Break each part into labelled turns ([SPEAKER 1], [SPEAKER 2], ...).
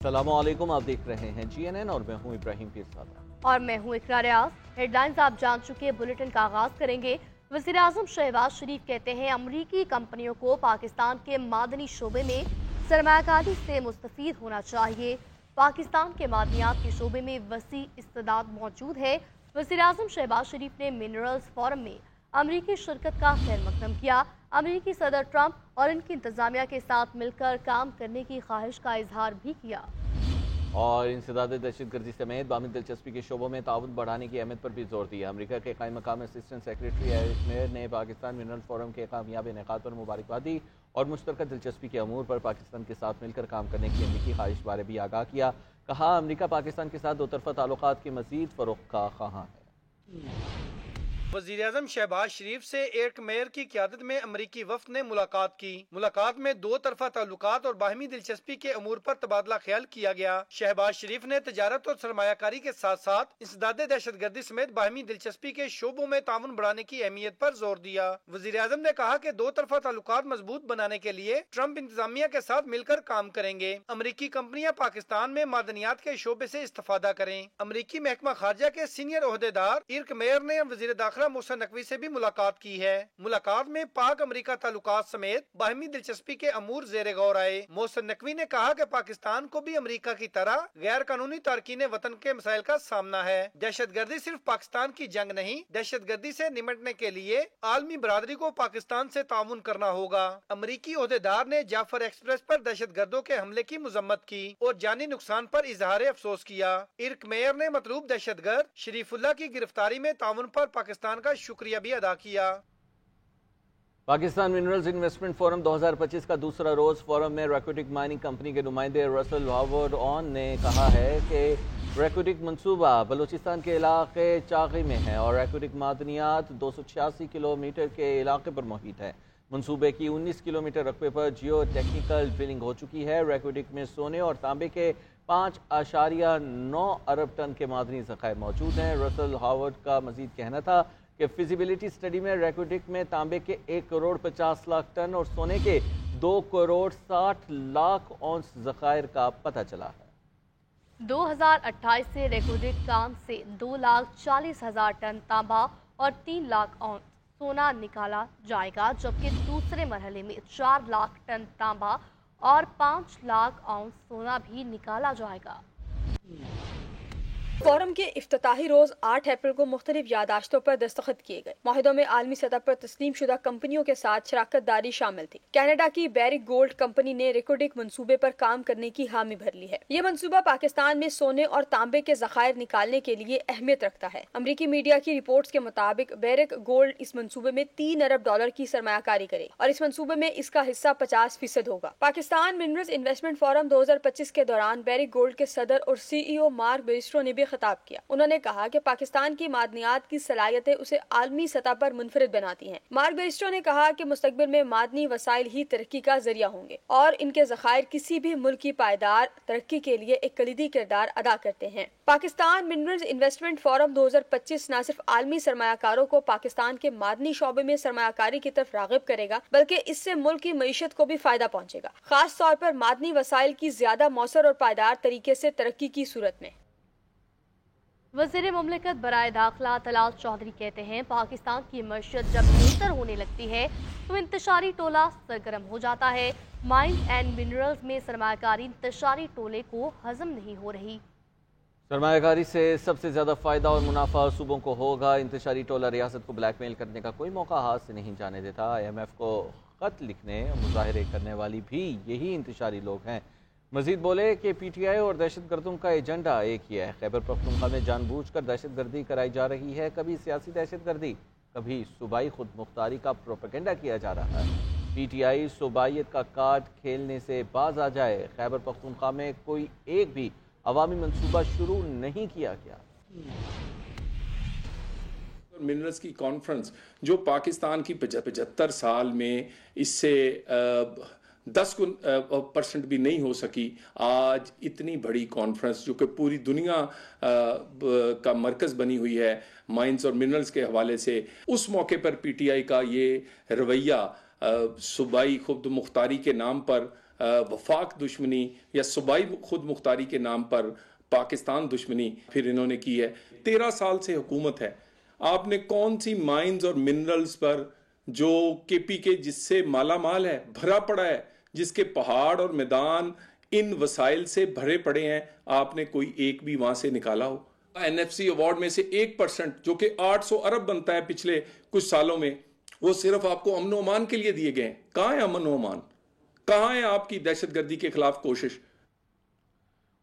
[SPEAKER 1] السلام علیکم، آپ دیکھ رہے ہیں GNN اور میں ہوں ابراہیم پیرزادہ
[SPEAKER 2] اور میں ہوں اقرا ریاض۔ ہیڈ لائنز آپ جان چکے، بلیٹن کا آغاز کریں گے۔ وزیراعظم شہباز شریف کہتے ہیں امریکی کمپنیوں کو پاکستان کے معدنی شعبے میں سرمایہ کاری سے مستفید ہونا چاہیے۔ پاکستان کے معدنیات کے شعبے میں وسیع استعداد موجود ہے۔ وزیراعظم شہباز شریف نے منرلز فورم میں امریکی شرکت کا خیر مقدم کیا۔ امریکی صدر ٹرمپ اور ان کی انتظامیہ کے ساتھ مل کر کام کرنے کی خواہش کا اظہار بھی کیا۔
[SPEAKER 1] اور انسداد دہشت گردی سمیت باہمی دلچسپی کے شعبوں میں تعاون بڑھانے کی اہمیت پر بھی زور دیا۔ امریکہ کے قائم مقام اسسٹنٹ سیکریٹری ایرک میئر نے پاکستان منرل فورم کے کامیاب انعقاد پر مبارکباد دی اور مشترکہ دلچسپی کے امور پر پاکستان کے ساتھ مل کر کام کرنے کی امریکی خواہش بارے بھی آگاہ کیا۔ کہا امریکہ پاکستان کے ساتھ دو طرفہ تعلقات کے مزید فروغ کا خواہاں ہے۔
[SPEAKER 3] وزیراعظم شہباز شریف سے ایرک میئر کی قیادت میں امریکی وفد نے ملاقات کی۔ ملاقات میں دو طرفہ تعلقات اور باہمی دلچسپی کے امور پر تبادلہ خیال کیا گیا۔ شہباز شریف نے تجارت اور سرمایہ کاری کے ساتھ ساتھ انسداد دہشت گردی سمیت باہمی دلچسپی کے شعبوں میں تعاون بڑھانے کی اہمیت پر زور دیا۔ وزیراعظم نے کہا کہ دو طرفہ تعلقات مضبوط بنانے کے لیے ٹرمپ انتظامیہ کے ساتھ مل کر کام کریں گے۔ امریکی کمپنیاں پاکستان میں معدنیات کے شعبے سے استفادہ کریں۔ امریکی محکمہ خارجہ کے سینئر عہدیدار ایرک میئر نے وزیر داخلہ محسن نقوی سے بھی ملاقات کی ہے۔ ملاقات میں پاک امریکہ تعلقات سمیت باہمی دلچسپی کے امور زیر غور آئے۔ محسن نقوی نے کہا کہ پاکستان کو بھی امریکہ کی طرح غیر قانونی تارکین وطن کے مسائل کا سامنا ہے۔ دہشت گردی صرف پاکستان کی جنگ نہیں، دہشت گردی سے نمٹنے کے لیے عالمی برادری کو پاکستان سے تعاون کرنا ہوگا۔ امریکی عہدیدار نے جعفر ایکسپریس پر دہشت گردوں کے حملے کی مذمت کی اور جانی نقصان پر اظہار افسوس کیا۔ ایرک میئر نے مطلوب دہشت گرد شریف اللہ کی گرفتاری میں تعاون پر پاکستان کا شکریہ بھی ادا کیا۔
[SPEAKER 1] پاکستان منرلز انویسٹمنٹ فورم 2025 کا دوسرا روز فورم میں ریکوٹک مائننگ کمپنی کے نمائندے رسل ہاورڈ آن نے کہا ہے کہ ریکوٹک منصوبہ بلوچستان کے علاقے چاغی میں ہے اور ریکوٹک معدنیات 286 کلومیٹر کے علاقے پر محیط ہے۔ منصوبے کی 19 کلومیٹر رقبے پر جیو ٹیکنیکل ڈرلنگ ہو چکی ہے۔ ریکوٹک میں سونے اور تانبے کے 5.9 ارب ٹن کے معدنی ذخائر موجود ہیں۔ رسل ہاورڈ کا مزید کہنا تھا کہ فیزیبلٹی اسٹڈی میں ریکوٹک میں تانبے کے 1 کروڑ 50 لاکھ ٹن اور سونے کے 2 کروڑ 60 لاکھ اونس ذخائر کا پتہ چلا ہے۔
[SPEAKER 2] 2028 سے ریکوٹک کام سے 2,40,000 ٹن تانبا اور 3 لاکھ اونس سونا نکالا جائے گا، جبکہ دوسرے مرحلے میں 4 لاکھ ٹن تانبا اور 5 لاکھ اونس سونا بھی نکالا جائے گا۔
[SPEAKER 4] فورم کے افتتاحی روز 8 اپریل کو مختلف یادداشتوں پر دستخط کیے گئے۔ معاہدوں میں عالمی سطح پر تسلیم شدہ کمپنیوں کے ساتھ شراکت داری شامل تھی۔ کینیڈا کی بیرک گولڈ کمپنی نے ریکوٹک منصوبے پر کام کرنے کی حامی بھر لی ہے۔ یہ منصوبہ پاکستان میں سونے اور تانبے کے ذخائر نکالنے کے لیے اہمیت رکھتا ہے۔ امریکی میڈیا کی رپورٹس کے مطابق بیرک گولڈ اس منصوبے میں $3 ارب کی سرمایہ کاری کرے اور اس منصوبے میں اس کا حصہ 50% ہوگا۔ پاکستان منرلز انویسٹمنٹ فورم 2025 کے دوران بیرک گولڈ کے صدر اور CEO مارک بیسٹرو نے بھی خطاب کیا۔ انہوں نے کہا کہ پاکستان کی معدنیات کی صلاحیتیں اسے عالمی سطح پر منفرد بناتی ہیں۔ مارک بیسٹرو نے کہا کہ مستقبل میں معدنی وسائل ہی ترقی کا ذریعہ ہوں گے اور ان کے ذخائر کسی بھی ملک کی پائیدار ترقی کے لیے ایک کلیدی کردار ادا کرتے ہیں۔ پاکستان منرلز انویسٹمنٹ فورم 2025 نہ صرف عالمی سرمایہ کاروں کو پاکستان کے معدنی شعبے میں سرمایہ کاری کی طرف راغب کرے گا، بلکہ اس سے ملک کی معیشت کو بھی فائدہ پہنچے گا، خاص طور پر معدنی وسائل کی زیادہ مؤثر اور پائیدار طریقے سے ترقی کی صورت میں۔
[SPEAKER 2] وزیر مملکت برائے داخلہ طلال چودھری کہتے ہیں پاکستان کی معیشت جب بہتر ہونے لگتی ہے تو انتشاری ٹولہ سرگرم ہو جاتا ہے۔ مائنز اینڈ منرلز میں سرمایہ کاری انتشاری ٹولے کو ہضم نہیں ہو رہی۔
[SPEAKER 1] سرمایہ کاری سے سب سے زیادہ فائدہ اور منافع صوبوں کو ہوگا۔ انتشاری ٹولہ ریاست کو بلیک میل کرنے کا کوئی موقع ہاتھ سے نہیں جانے دیتا۔ IMF کو خط لکھنے اور مظاہرے کرنے والی بھی یہی انتشاری لوگ ہیں۔ مزید بولے کہ PTI اور دہشت گردوں کا ایجنڈا ایک ہی ہے۔ خیبر پختونخوا میں جان بوجھ کر دہشت گردی کرائی جا رہی ہے، کبھی سیاسی دہشت گردی، کبھی صوبائی خود مختاری کا پروپیگنڈا کیا جا رہا ہے۔ PTI صوبائیت کا کارڈ کھیلنے سے باز آ جائے۔ خیبر پختونخوا میں کوئی ایک بھی عوامی منصوبہ شروع نہیں کیا گیا۔
[SPEAKER 5] منرلز کی کانفرنس جو پاکستان کی 75 سال میں اس سے 10% بھی نہیں ہو سکی، آج اتنی بڑی کانفرنس جو کہ پوری دنیا کا مرکز بنی ہوئی ہے مائنز اور منرلز کے حوالے سے، اس موقع پر PTI کا یہ رویہ صوبائی خود مختاری کے نام پر وفاق دشمنی یا صوبائی خود مختاری کے نام پر پاکستان دشمنی پھر انہوں نے کی ہے. 13 سال سے حکومت ہے. آپ نے کون سی مائنز اور منرلز پر جو کے پی کے جس سے مالا مال ہے, بھرا پڑا ہے, جس کے پہاڑ اور میدان ان وسائل سے بھرے پڑے ہیں, آپ نے کوئی ایک بھی وہاں سے نکالا ہو؟ این ایف سی ایوارڈ میں سے 1% جو کہ 800 ارب بنتا ہے پچھلے کچھ سالوں میں, وہ صرف آپ کو امن و امان کے لیے دیے گئے ہیں. کہاں ہے امن و امان؟ کہاں ہے آپ کی دہشت گردی کے خلاف کوشش؟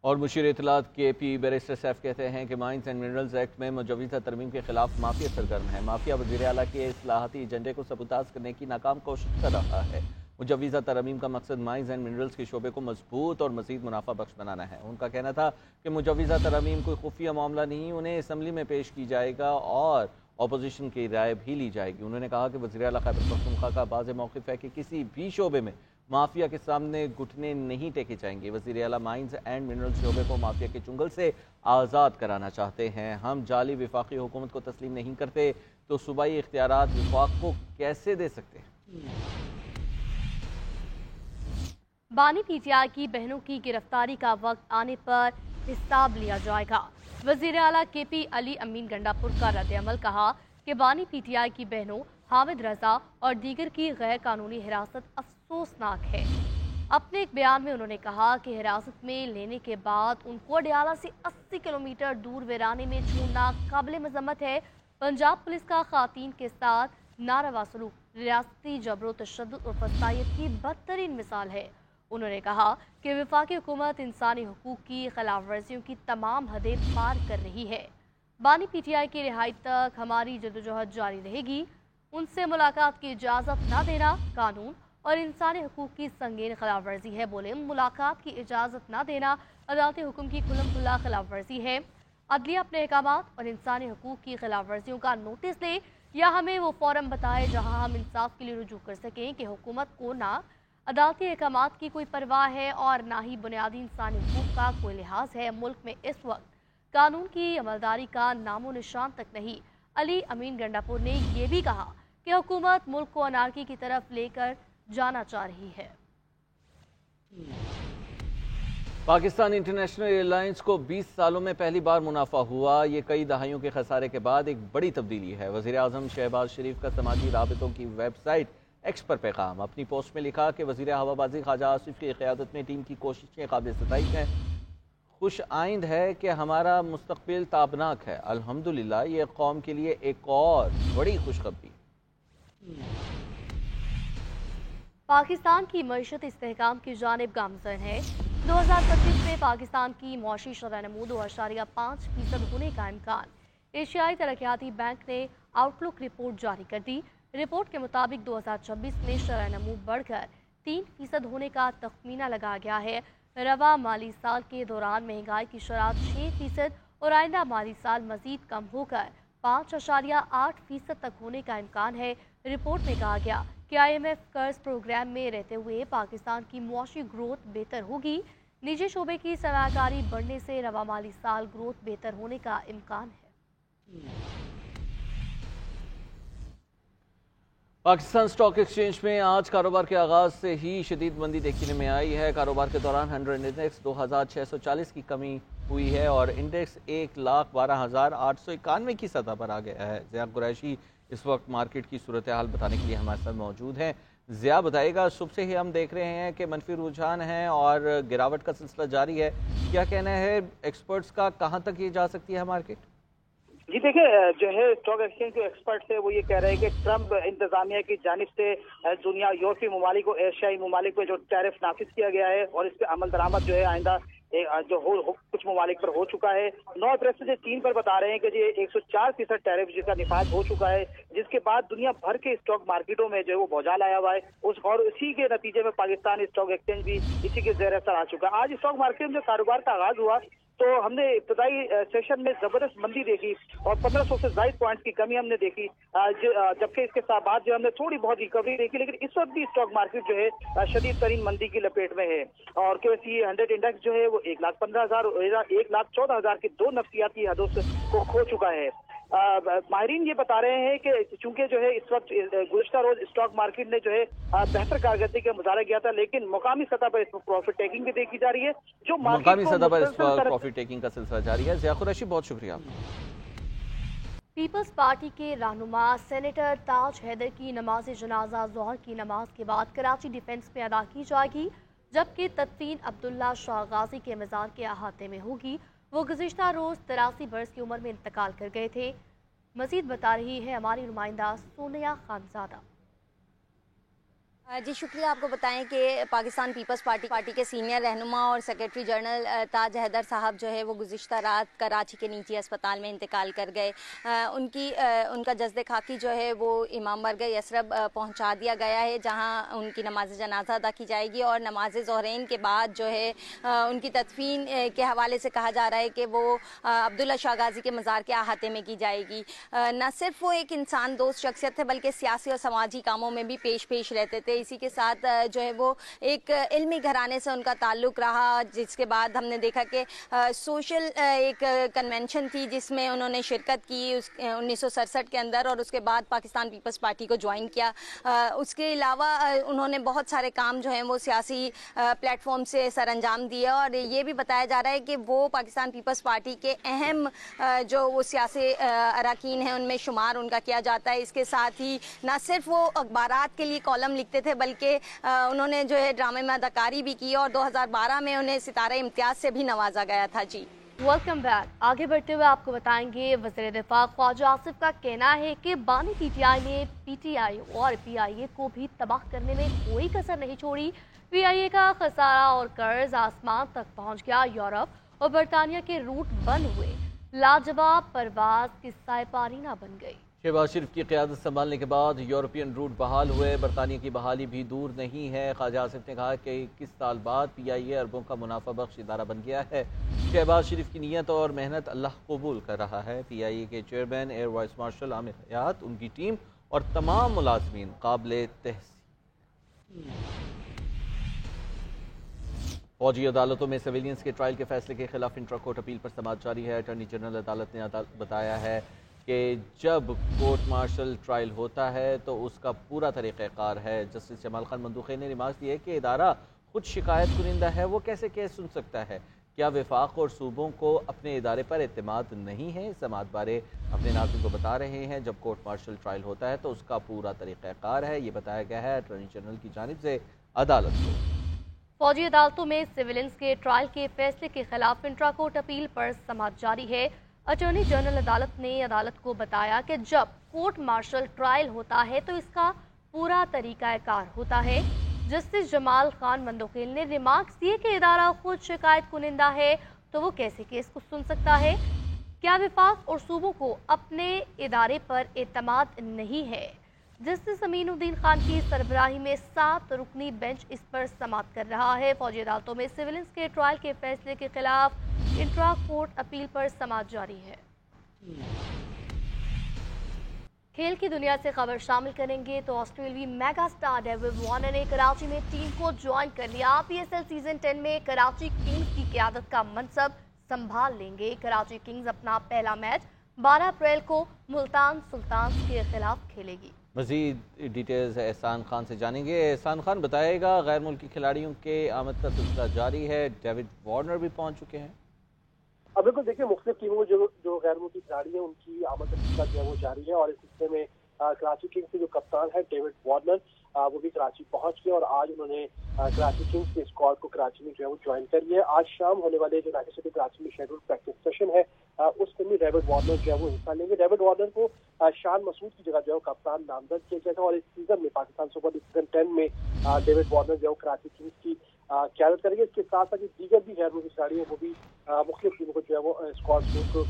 [SPEAKER 1] اور مشیر اطلاعات کے پی بیرسٹر سیف کہتے ہیں کہ مائنز اینڈ منرلز ایکٹ میں مجوزہ ترمیم کے خلاف مافیا سرگرم ہے. مافیا وزیر اعلیٰ کے اصلاحاتی ایجنڈے کو سبوتاژ کرنے کی ناکام کوشش کر رہا ہے. مجوزہ ترمیم کا مقصد مائنز اینڈ منرلز کے شعبے کو مضبوط اور مزید منافع بخش بنانا ہے. ان کا کہنا تھا کہ مجوزہ ترمیم کوئی خفیہ معاملہ نہیں, انہیں اسمبلی میں پیش کی جائے گا اور اپوزیشن کی رائے بھی لی جائے گی. انہوں نے کہا کہ وزیر اعلیٰ خیبر پختونخوا کا واضح موقف ہے کہ کسی بھی شعبے میں مافیا کے سامنے گھٹنے نہیں ٹیکے جائیں گے. وزیر اعلیٰ مائنز اینڈ منرل شعبے کو مافیا کے چنگل سے آزاد کرانا چاہتے ہیں. ہم جعلی وفاقی حکومت کو تسلیم نہیں کرتے تو صوبائی اختیارات وفاق کو کیسے دے سکتے ہیں؟
[SPEAKER 2] بانی پی ٹی آئی کی بہنوں کی گرفتاری کا وقت آنے پر حساب لیا جائے گا. وزیر اعلیٰ کے پی علی امین گنڈاپور کا رد عمل. کہا کہ بانی پی ٹی آئی کی بہنوں حامد رضا اور دیگر کی غیر قانونی حراست افسوسناک ہے. اپنے ایک بیان میں انہوں نے کہا کہ حراست میں لینے کے بعد ان کو اڈیالہ سے 80 کلومیٹر دور ویرانے میں چھوڑنا قابل مذمت ہے. پنجاب پولیس کا خواتین کے ساتھ ناروا سلوک ریاستی جبر و تشدد اور فسادیت کی بدترین مثال ہے. انہوں نے کہا کہ وفاقی حکومت انسانی حقوق کی خلاف ورزیوں کی تمام حدیں پار کر رہی ہے. بانی پی ٹی آئی کی رہائی تک ہماری جدوجہد جاری رہے گی. ان سے ملاقات کی اجازت نہ دینا قانون اور انسانی حقوق کی سنگین خلاف ورزی ہے. بولے ملاقات کی اجازت نہ دینا عدالتی حکم کی کھلم کھلا خلاف ورزی ہے. عدلیہ اپنے احکامات اور انسانی حقوق کی خلاف ورزیوں کا نوٹس لے یا ہمیں وہ فورم بتائے جہاں ہم انصاف کے لیے رجوع کر سکیں کہ حکومت کو نہ عدالتی احکامات کی کوئی پرواہ ہے اور نہ ہی بنیادی انسانی حقوق کا کوئی لحاظ ہے. ملک میں اس وقت قانون کی عملداری کا نام و نشان تک نہیں. علی امین گنڈاپور نے یہ بھی کہا کہ حکومت ملک کو انارکی کی طرف لے کر جانا چاہ رہی ہے.
[SPEAKER 1] پاکستان انٹرنیشنل ایئر لائنز کو 20 سالوں میں پہلی بار منافع ہوا. یہ کئی دہائیوں کے خسارے کے بعد ایک بڑی تبدیلی ہے. وزیر اعظم شہباز شریف کا سماجی رابطوں کی ویب سائٹ ایکس پر پیغام. اپنی پوسٹ میں لکھا کہ وزیر ہوابازی خواجہ آصف کی قیادت میں ٹیم کی کوششیں قابل ستائش ہیں. خوش آئند ہے کہ ہمارا مستقبل تابناک ہے. الحمدللہ یہ قوم کے لیے ایک اور بڑی خوشخبری.
[SPEAKER 2] پاکستان کی معیشت استحکام کی جانب گامزن ہے. 2025 میں پاکستان کی معاشی شرح نمو 2.5% ہونے کا امکان. ایشیائی ترقیاتی بینک نے آؤٹ لک رپورٹ جاری کر دی. رپورٹ کے مطابق 2026 میں شرح نمو بڑھ کر 3% ہونے کا تخمینہ لگایا گیا ہے. رواں مالی سال کے دوران مہنگائی کی شرح 6% اور آئندہ مالی سال مزید کم ہو کر 5.8% تک ہونے کا امکان ہے. رپورٹ میں کہا گیا کہ آئی ایم ایف قرض پروگرام میں رہتے ہوئے پاکستان کی معاشی گروتھ بہتر ہوگی. نجی شعبے کی سرمایہ کاری بڑھنے سے رواں مالی سال گروتھ بہتر ہونے کا امکان ہے.
[SPEAKER 1] پاکستان سٹاک ایکسچینج میں آج کاروبار کے آغاز سے ہی شدید مندی دیکھنے میں آئی ہے. کاروبار کے دوران 100 انڈیکس 2640 کی کمی ہوئی ہے اور انڈیکس 1,12,891 کی سطح پر آ گیا ہے. ضیاء قریشی اس وقت مارکیٹ کی صورتحال بتانے کے لیے ہمارے ساتھ موجود ہیں. ضیاء بتائے گا, صبح سے ہی ہم دیکھ رہے ہیں کہ منفی رجحان ہیں اور گراوٹ کا سلسلہ جاری ہے. کیا کہنا ہے ایکسپرٹس کا, کہاں تک یہ جا سکتی ہے مارکیٹ؟
[SPEAKER 6] جی دیکھیں, جو ہے اسٹاک ایکسچینج کے ایکسپرٹس ہے وہ یہ کہہ رہے ہیں کہ ٹرمپ انتظامیہ کی جانب سے دنیا یورپی ممالک اور ایشیائی ممالک پہ جو ٹیرف نافذ کیا گیا ہے اور اس پہ عمل درآمد جو ہے آئندہ جو کچھ ممالک پر ہو چکا ہے. 9 اپریل سے چین پر بتا رہے ہیں کہ یہ 104% ٹیرف جس کا نفاذ ہو چکا ہے, جس کے بعد دنیا بھر کے اسٹاک مارکیٹوں میں جو ہے وہ بوجھال آیا ہوا ہے. اور اسی کے نتیجے میں پاکستان اسٹاک ایکسچینج بھی اسی کے زیر اثر آ چکا ہے. آج اسٹاک مارکیٹ میں جو کاروبار کا آغاز ہوا تو ہم نے ابتدائی سیشن میں زبردست مندی دیکھی اور 1500 سے زائد پوائنٹس کی کمی ہم نے دیکھی, جبکہ اس کے بعد جو ہم نے تھوڑی بہت ریکوری دیکھی. لیکن اس وقت بھی اسٹاک مارکیٹ جو ہے شدید ترین مندی کی لپیٹ میں ہے اور QSE 100 انڈیکس جو ہے وہ 1,15,000 اور 1,14,000 کی 2 نفسیاتی حدوں کو کھو چکا ہے. ماہرین یہ بتا رہے ہیں کہ چونکہ جو ہے اس وقت گزشتہ روز اسٹاک مارکیٹ نے جو ہے بہتر کارکردگی کا مظاہرہ کیا تھا، لیکن مقامی سطح پر اس وقت پروفٹ ٹیکنگ بھی دیکھی جا رہی ہے، جو
[SPEAKER 1] مقامی سطح پر اس وقت پروفٹ ٹیکنگ کا سلسلہ جاری ہے۔ ضیاء قریشی، بہت شکریہ۔
[SPEAKER 2] پیپلز پارٹی کے رہنما سینیٹر تاج حیدر کی نماز جنازہ ظہر کی نماز کے بعد کراچی ڈیفنس میں ادا کی جائے گی، جبکہ تدفین عبداللہ شاہ غازی کے مزار کے احاطے میں ہوگی۔ وہ گزشتہ روز 83 برس کی عمر میں انتقال کر گئے تھے۔ مزید بتا رہی ہے ہماری نمائندہ سونیا خانزادہ۔
[SPEAKER 7] جی شکریہ۔ آپ کو بتائیں کہ پاکستان پیپلز پارٹی کے سینئر رہنما اور سیکریٹری جنرل تاج حیدر صاحب جو ہے وہ گزشتہ رات کراچی کے نجی اسپتال میں انتقال کر گئے۔ ان کا جسد خاکی جو ہے وہ امام برگہ یثرب پہنچا دیا گیا ہے، جہاں ان کی نماز جنازہ ادا کی جائے گی، اور نماز ظہرین کے بعد جو ہے ان کی تدفین کے حوالے سے کہا جا رہا ہے کہ وہ عبداللہ شاہ غازی کے مزار کے احاطے میں کی جائے گی۔ نہ صرف وہ ایک انسان دوست شخصیت تھے بلکہ سیاسی اور سماجی کاموں میں بھی پیش رہتے تھے۔ اسی کے ساتھ جو ہے وہ ایک علمی گھرانے سے ان کا تعلق رہا، جس کے بعد ہم نے دیکھا کہ سوشل ایک کنونشن تھی جس میں انہوں نے شرکت کی 1967 کے اندر، اور اس کے بعد پاکستان پیپلز پارٹی کو جوائن کیا۔ اس کے علاوہ انہوں نے بہت سارے کام جو ہیں وہ سیاسی پلیٹ فارم سے سر انجام دیے، اور یہ بھی بتایا جا رہا ہے کہ وہ پاکستان پیپلز پارٹی کے اہم جو وہ سیاسی اراکین ہیں ان میں شمار ان کا کیا جاتا ہے۔ اس کے ساتھ ہی نہ صرف وہ اخبارات کے لیے کالم لکھتے تھے بلکہ انہوں نے جو ہے ڈرامے میں اداکاری بھی کی، اور 2012 میں انہیں ستارہ امتیاز سے بھی نوازا گیا تھا۔ جی
[SPEAKER 2] ویلکم بیک۔ آگے بڑھتے ہوئے آپ کو بتائیں گے وزیر دفاع خواجہ آصف کا کہنا ہے کہ بانی پی ٹی آئی نے پی ٹی آئی اور پی آئی اے کو بھی تباہ کرنے میں کوئی کسر نہیں چھوڑی۔ پی آئی اے کا خسارہ اور قرض آسمان تک پہنچ گیا، یورپ اور برطانیہ کے روٹ بند ہوئے، لاجواب پرواز قصہ پارینہ بن گئی۔
[SPEAKER 1] شہباز شریف کی قیادت سنبھالنے کے بعد یورپین روٹ بحال ہوئے، برطانیہ کی بحالی بھی دور نہیں ہے۔ خواجہ آصف نے کہا کہ 21 سال بعد پی آئی اے اربوں کا منافع بخش ادارہ بن گیا ہے۔ شہباز شریف کی نیت اور محنت اللہ قبول کر رہا ہے۔ پی آئی اے کے چیئرمین ایئر وائس مارشل عامر حیات، ان کی ٹیم اور تمام ملازمین قابل تحسین۔ فوجی عدالتوں میں سویلینز کے ٹرائل کے فیصلے کے خلاف انٹرا کورٹ اپیل پر سماعت جاری ہے۔ اٹارنی جنرل عدالت نے بتایا ہے کہ جب کورٹ مارشل ٹرائل ہوتا ہے تو اس کا پورا طریقہ کار ہے۔ جسٹس جمال خان مندوخی نے ریمارک دی ہے کہ ادارہ خود شکایت کنندہ ہے، وہ کیسے کیس سن سکتا ہے؟ کیا وفاق اور صوبوں کو اپنے ادارے پر اعتماد نہیں ہے؟ سماعت بارے اپنے ناظرین کو بتا رہے ہیں جب کورٹ مارشل ٹرائل ہوتا ہے تو اس کا پورا طریقہ کار ہے، یہ بتایا گیا ہے اٹارنی جنرل کی جانب سے عدالت کو۔
[SPEAKER 2] فوجی عدالتوں میں سویلنس کے ٹرائل کے فیصلے کے خلاف انٹرا کورٹ اپیل پر سماعت جاری ہے۔ اٹارنی جنرل عدالت نے عدالت کو بتایا کہ جب کورٹ مارشل ٹرائل ہوتا ہے تو اس کا پورا طریقہ کار ہوتا ہے۔ جسٹس جمال خان مندوخیل نے ریمارکس دیے کہ ادارہ خود شکایت کنندہ ہے تو وہ کیسے کیس کو سن سکتا ہے؟ کیا وفاق اور صوبوں کو اپنے ادارے پر اعتماد نہیں ہے؟ جسٹس امین الدین خان کی سربراہی میں 7 رکنی بینچ اس پر سماعت کر رہا ہے۔ فوجی عدالتوں میں سویلنس کے ٹرائل کے فیصلے کے خلاف انٹرا کورٹ اپیل پر سماعت جاری ہے۔ کھیل کی دنیا سے خبر شامل کریں گے تو آسٹریلوی میگا سٹار ڈیوڈ وارنر نے کراچی میں ٹیم کو جوائن کر لیا۔ پی ایس ایل سیزن 10 میں کراچی کنگز کی قیادت کا منصب سنبھال لیں گے۔ کراچی کنگز اپنا پہلا میچ 12 اپریل کو ملتان سلطانز کے خلاف کھیلے گی۔
[SPEAKER 1] مزید ڈیٹیلز احسان خان سے جانیں گے۔ احسان خان بتائے گا، غیر ملکی کھلاڑیوں کے آمد کا سلسلہ جاری ہے، ڈیوڈ وارنر بھی پہنچ چکے ہیں۔
[SPEAKER 8] بالکل، دیکھیے مختلف ٹیموں جو غیر ملکی کھلاڑی ہیں ان کی آمد کا سلسلہ جو ہے وہ جاری ہے، اور اس سلسلے میں کراچی کنگز کے جو کپتان ہے ڈیوڈ وارنر وہ بھی کراچی پہنچ گئے، اور آج انہوں نے کراچی کنگز کے اسکواڈ کو کراچی میں جو ہے وہ جوائن کر لیا ہے۔ آج شام ہونے والے جو یونائیٹڈ سٹی کراچی میں شیڈول پریکٹس سیشن ہے اس میں ڈیوڈ وارنر جو ہے وہ حصہ لیں گے۔ ڈیوڈ وارنر کو شان مسعود کی جگہ جو ہے کپتان نامزد کیا گیا تھا، اور اس سیزن میں پاکستان سپر لیگ سیزن 10 میں ڈیوڈ وارنر جو ہے کراچی کنگز کی قیادت کریں گے۔ اس کے ساتھ ساتھ دیگر بھی غیر ملکی کھلاڑی ہیں وہ بھی مختلف ٹیموں کو جو ہے وہ اسکواڈ کو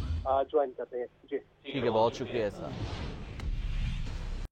[SPEAKER 8] جوائن کرتے ہیں۔ جی
[SPEAKER 1] ٹھیک ہے، بہت شکریہ احسان۔